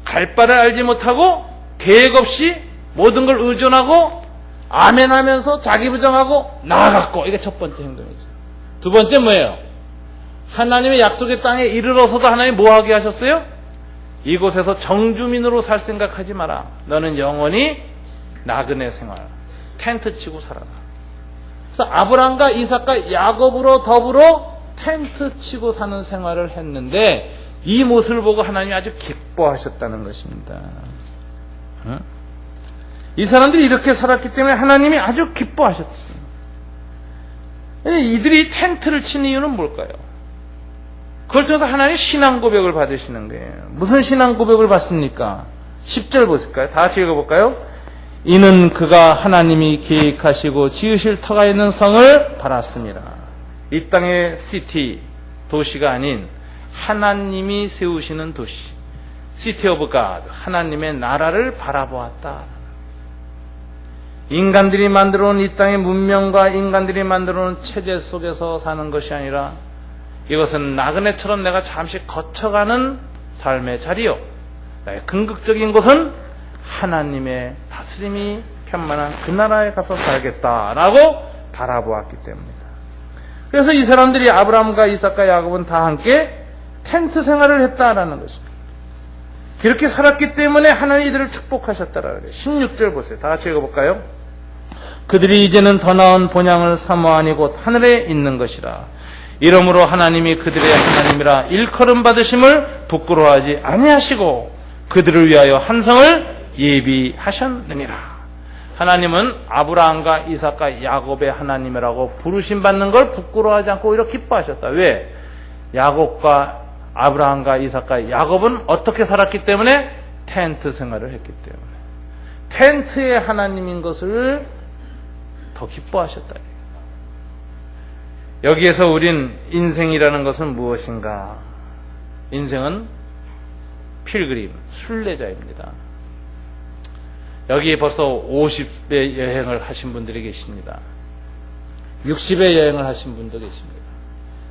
갈 바를 알지 못하고 계획 없이 모든 걸 의존하고 아멘하면서 자기 부정하고 나아갔고, 이게 첫 번째 행동이죠. 두 번째 뭐예요? 하나님의 약속의 땅에 이르러서도 하나님 뭐 하게 하셨어요? 이곳에서 정주민으로 살 생각하지 마라. 너는 영원히 나그네 생활, 텐트 치고 살아라. 그래서 아브라함과 이삭과 야곱으로 더불어 텐트 치고 사는 생활을 했는데 이 모습을 보고 하나님이 아주 기뻐하셨다는 것입니다. 이 사람들이 이렇게 살았기 때문에 하나님이 아주 기뻐하셨습니다. 이들이 텐트를 치는 이유는 뭘까요? 그걸 통해서 하나님이 신앙 고백을 받으시는 거예요. 무슨 신앙 고백을 받습니까? 10절 보실까요? 다 같이 읽어볼까요? 이는 그가 하나님이 계획하시고 지으실 터가 있는 성을 바랐습니다. 이 땅의 시티, 도시가 아닌 하나님이 세우시는 도시, 시티 오브 갓, 하나님의 나라를 바라보았다. 인간들이 만들어 놓은 이 땅의 문명과 인간들이 만들어 놓은 체제 속에서 사는 것이 아니라 이것은 나그네처럼 내가 잠시 거쳐가는 삶의 자리요, 나의 궁극적인 곳은 하나님의 다스림이 편만한 그 나라에 가서 살겠다라고 바라보았기 때문이다. 그래서 이 사람들이 아브라함과 이삭과 야곱은 다 함께 텐트 생활을 했다라는 것입니다. 이렇게 살았기 때문에 하나님이 이들을 축복하셨다라는 거예요. 16절 보세요. 다 같이 읽어볼까요? 그들이 이제는 더 나은 본향을 사모하니 곧 하늘에 있는 것이라. 이러므로 하나님이 그들의 하나님이라 일컬음 받으심을 부끄러워하지 아니하시고 그들을 위하여 한 성을 예비하셨느니라. 하나님은 아브라함과 이삭과 야곱의 하나님이라고 부르심 받는 걸 부끄러워하지 않고 오히려 기뻐하셨다. 왜? 야곱과 아브라함과 이삭과 야곱은 어떻게 살았기 때문에? 텐트 생활을 했기 때문에. 텐트의 하나님인 것을 더 기뻐하셨다. 여기에서 우린 인생이라는 것은 무엇인가? 인생은 필그림, 순례자입니다. 여기에 벌써 50배 여행을 하신 분들이 계십니다. 60배 여행을 하신 분도 계십니다.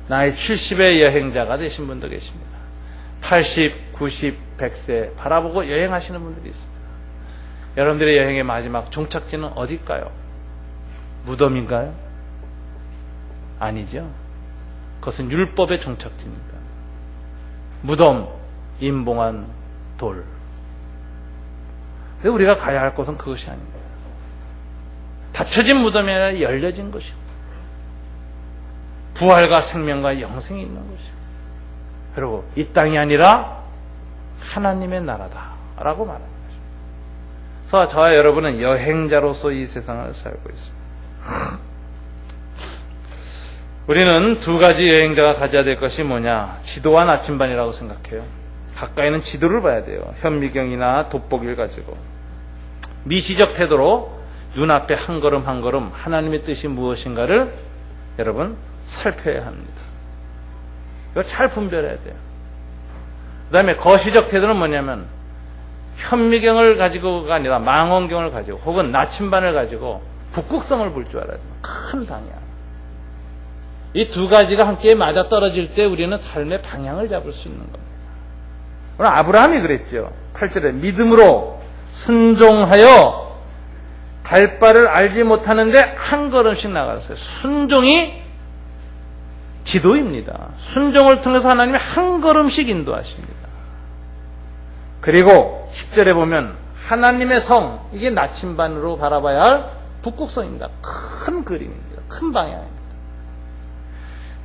나이 70의 여행자가 되신 분도 계십니다. 80, 90, 100세 바라보고 여행하시는 분들이 있습니다. 여러분들의 여행의 마지막 종착지는 어딜까요? 무덤인가요? 아니죠. 그것은 율법의 종착지입니다. 무덤, 임봉한 돌. 우리가 가야 할 곳은 그것이 아닙니다. 닫혀진 무덤이 아니라 열려진 것이고 부활과 생명과 영생이 있는 것이고, 그리고 이 땅이 아니라 하나님의 나라다라고 말하는 것입니다. 그래서 저와 여러분은 여행자로서 이 세상을 살고 있습니다. 우리는 두 가지 여행자가 가져야 될 것이 뭐냐? 지도와 나침반이라고 생각해요. 가까이는 지도를 봐야 돼요. 현미경이나 돋보기를 가지고 미시적 태도로 눈앞에 한 걸음 한 걸음 하나님의 뜻이 무엇인가를 여러분 살펴야 합니다. 이거 잘 분별해야 돼요. 그 다음에 거시적 태도는 뭐냐면 현미경을 가지고가 아니라 망원경을 가지고 혹은 나침반을 가지고 북극성을 볼 줄 알아야 돼요. 큰 강이야. 이 두 가지가 함께 맞아 떨어질 때 우리는 삶의 방향을 잡을 수 있는 겁니다. 오늘 아브라함이 그랬죠. 8절에 믿음으로 순종하여 갈 바를 알지 못하는데 한 걸음씩 나갔어요. 순종이 지도입니다. 순종을 통해서 하나님이 한 걸음씩 인도하십니다. 그리고 10절에 보면 하나님의 성, 이게 나침반으로 바라봐야 할 북극성입니다. 큰 그림입니다. 큰 방향입니다.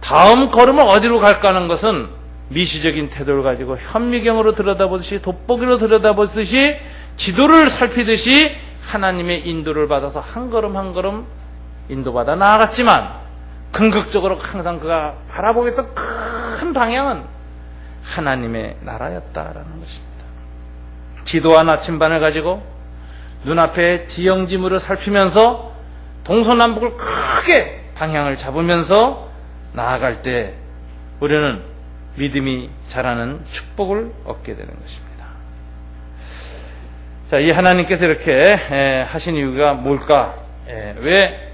다음 걸음을 어디로 갈까 하는 것은 미시적인 태도를 가지고 현미경으로 들여다보듯이 돋보기로 들여다보듯이 지도를 살피듯이 하나님의 인도를 받아서 한 걸음 한 걸음 인도받아 나아갔지만 궁극적으로 항상 그가 바라보고 있던 큰 방향은 하나님의 나라였다라는 것입니다. 지도와 나침반을 가지고 눈앞에 지형지물을 살피면서 동서남북을 크게 방향을 잡으면서 나아갈 때 우리는 믿음이 자라는 축복을 얻게 되는 것입니다. 자, 이 하나님께서 이렇게 하신 이유가 뭘까? 왜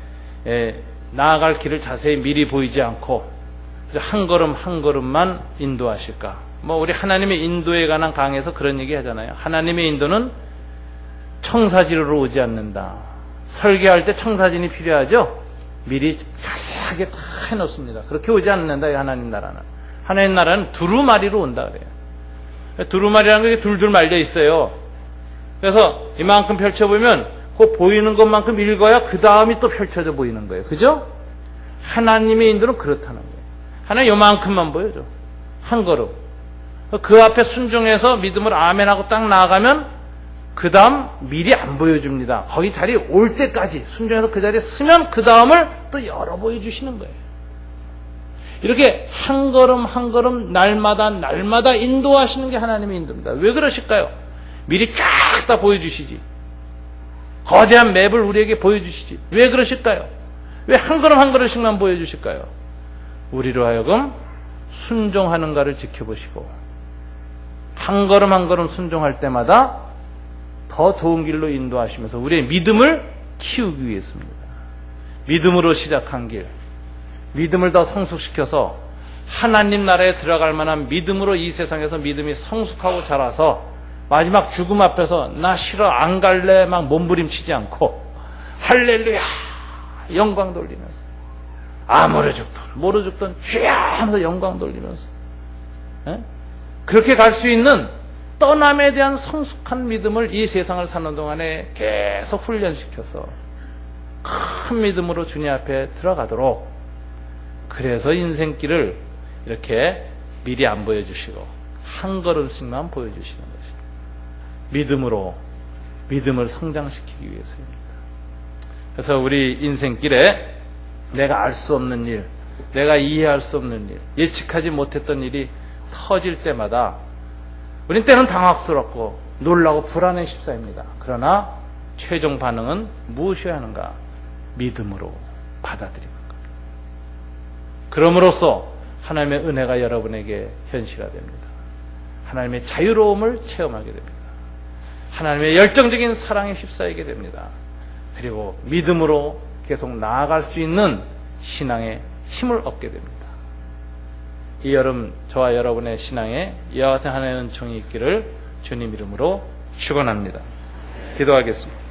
나아갈 길을 자세히 미리 보이지 않고 한 걸음 한 걸음만 인도하실까? 우리 하나님의 인도에 관한 강의에서 그런 얘기 하잖아요. 하나님의 인도는 청사진으로 오지 않는다. 설계할 때 청사진이 필요하죠? 미리 자세하게 다 해놓습니다. 그렇게 오지 않는다, 이 하나님 나라는. 하나님 나라는 두루마리로 온다 그래요. 두루마리라는 게 둘둘 말려 있어요. 그래서 이만큼 펼쳐보면 그 보이는 것만큼 읽어야 그 다음이 또 펼쳐져 보이는 거예요. 그죠? 하나님의 인도는 그렇다는 거예요. 하나님 요만큼만 보여줘. 한 걸음. 그 앞에 순종해서 믿음을 아멘하고 딱 나아가면 그 다음 미리 안 보여줍니다. 거기 자리에 올 때까지 순종해서 그 자리에 서면 그 다음을 또 열어 보여주시는 거예요. 이렇게 한 걸음 한 걸음 날마다 인도하시는 게 하나님의 인도입니다. 왜 그러실까요? 미리 쫙 다 보여주시지. 거대한 맵을 우리에게 보여주시지. 왜 그러실까요? 왜 한 걸음 한 걸음씩만 보여주실까요? 우리로 하여금 순종하는가를 지켜보시고 한 걸음 한 걸음 순종할 때마다 더 좋은 길로 인도하시면서 우리의 믿음을 키우기 위해서입니다. 믿음으로 시작한 길, 믿음을 더 성숙시켜서 하나님 나라에 들어갈 만한 믿음으로 이 세상에서 믿음이 성숙하고 자라서 마지막 죽음 앞에서 나 싫어 안 갈래 막 몸부림치지 않고 할렐루야 영광 돌리면서 아무래 죽든 모르 죽든 주야 하면서 영광 돌리면서 그렇게 갈 수 있는 떠남에 대한 성숙한 믿음을 이 세상을 사는 동안에 계속 훈련시켜서 큰 믿음으로 주님 앞에 들어가도록, 그래서 인생길을 이렇게 미리 안 보여주시고 한 걸음씩만 보여주시는 것입니다. 믿음을 성장시키기 위해서입니다. 그래서 우리 인생길에 내가 알 수 없는 일, 내가 이해할 수 없는 일, 예측하지 못했던 일이 터질 때마다 우린 때는 당황스럽고 놀라고 불안해 십사입니다. 그러나 최종 반응은 무엇이어야 하는가? 믿음으로 받아들이는 겁니다. 그럼으로써 하나님의 은혜가 여러분에게 현실화됩니다. 하나님의 자유로움을 체험하게 됩니다. 하나님의 열정적인 사랑에 휩싸이게 됩니다. 그리고 믿음으로 계속 나아갈 수 있는 신앙의 힘을 얻게 됩니다. 이 여름 저와 여러분의 신앙에 이와 같은 하나님의 은총이 있기를 주님 이름으로 축원합니다. 기도하겠습니다.